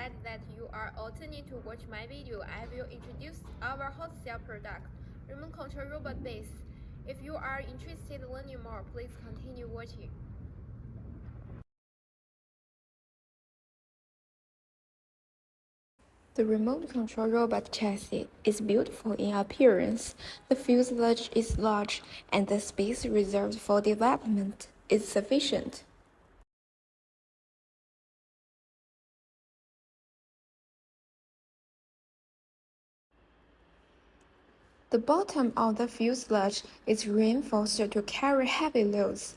glad that you are all tuning to watch my video. I will introduce our hot sale product, remote control robot base. If you are interested in learning more, please continue watching. The remote control robot chassis is beautiful in appearance. The fuselage is large, and the space reserved for development is sufficient. The bottom of the fuselage is reinforced to carry heavy loads.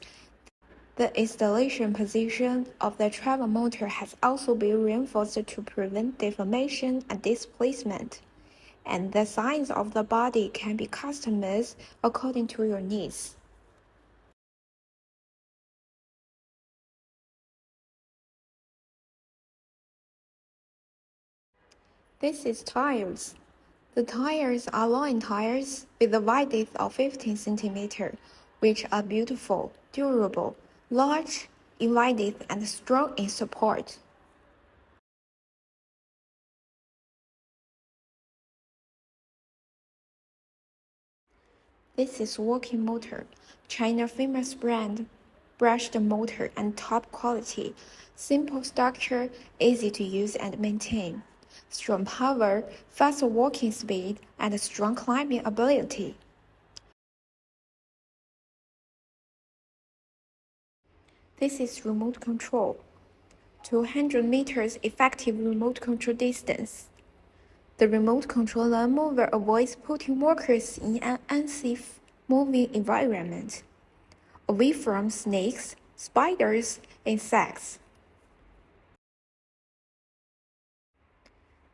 The installation position of the travel motor has also been reinforced to prevent deformation and displacement, and the size of the body can be customized according to your needs. This is tires. The tires are line tires with a width of 15 cm, which are beautiful, durable, large in width and strong in support. This is working motor, China famous brand, brushed motor and top quality, simple structure, easy to use and maintain, strong power, fast working speed, and strong climbing ability. This is remote control, 200 meters effective remote control distance. The remote controller mower avoids putting workers in an unsafe moving environment, away from snakes, spiders, insects.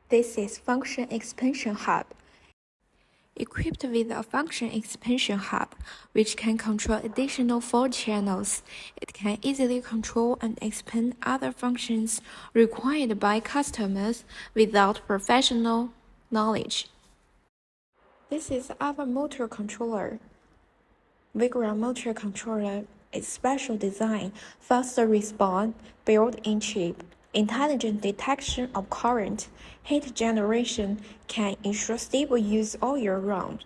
This is function expansion hub. Equipped with a function expansion hub, which can control additional 4 channels, it can easily control and expand other functions required by customers without professional knowledge. This is our motor controller. Vigorun motor controller is special design, faster response, built-in chip, intelligent detection of current, heat generation, can ensure stable use all year round.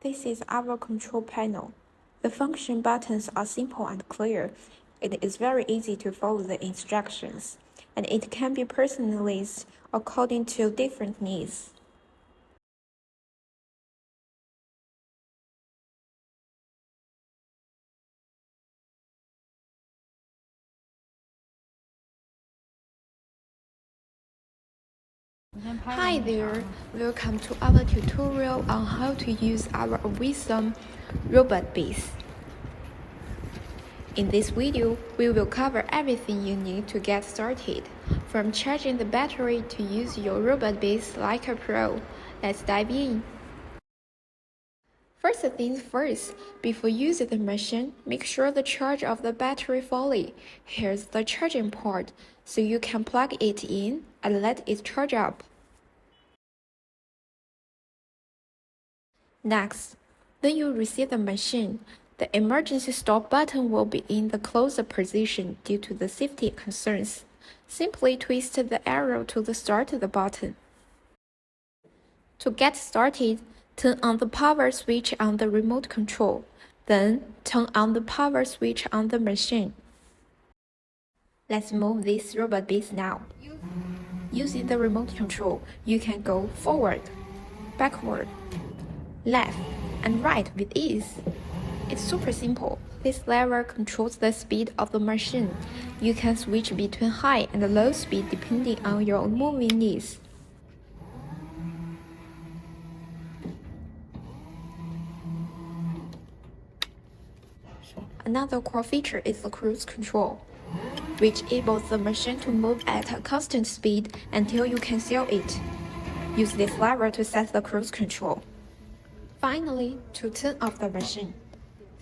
This is our control panel. The function buttons are simple and clear. It is very easy to follow the instructions, and it can be personalized according to different needs. Hi there, welcome to our tutorial on how to use our Wisdom robot base. In this video, we will cover everything you need to get started, from charging the battery to use your robot base like a pro. Let's dive in. First things first, before using the machine, make sure the charge of the battery fully. Here's the charging port, so you can plug it in and let it charge up. Next, when you receive the machine, the emergency stop button will be in the closed position due to the safety concerns. Simply twist the arrow to start the button. To get started, turn on the power switch on the remote control, then turn on the power switch on the machine. Let's move this robot base now. Using the remote control, you can go forward, backward, left, and right with ease. It's super simple. This lever controls the speed of the machine. You can switch between high and low speed depending on your moving needs. Another core feature is the cruise control, which enables the machine to move at a constant speed until you can sail it. Use this lever to set the cruise control. Finally, to turn off the machine,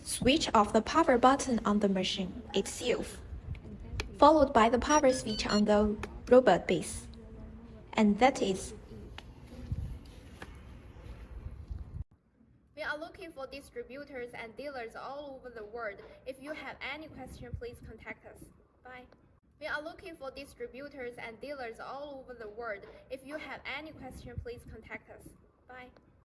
switch off the power button on the machine itself, followed by the power switch on the robot base. And that is. We are looking for distributors and dealers all over the world. If you have any question, please contact us. Bye. We are looking for distributors and dealers all over the world. If you have any question, please contact us. Bye.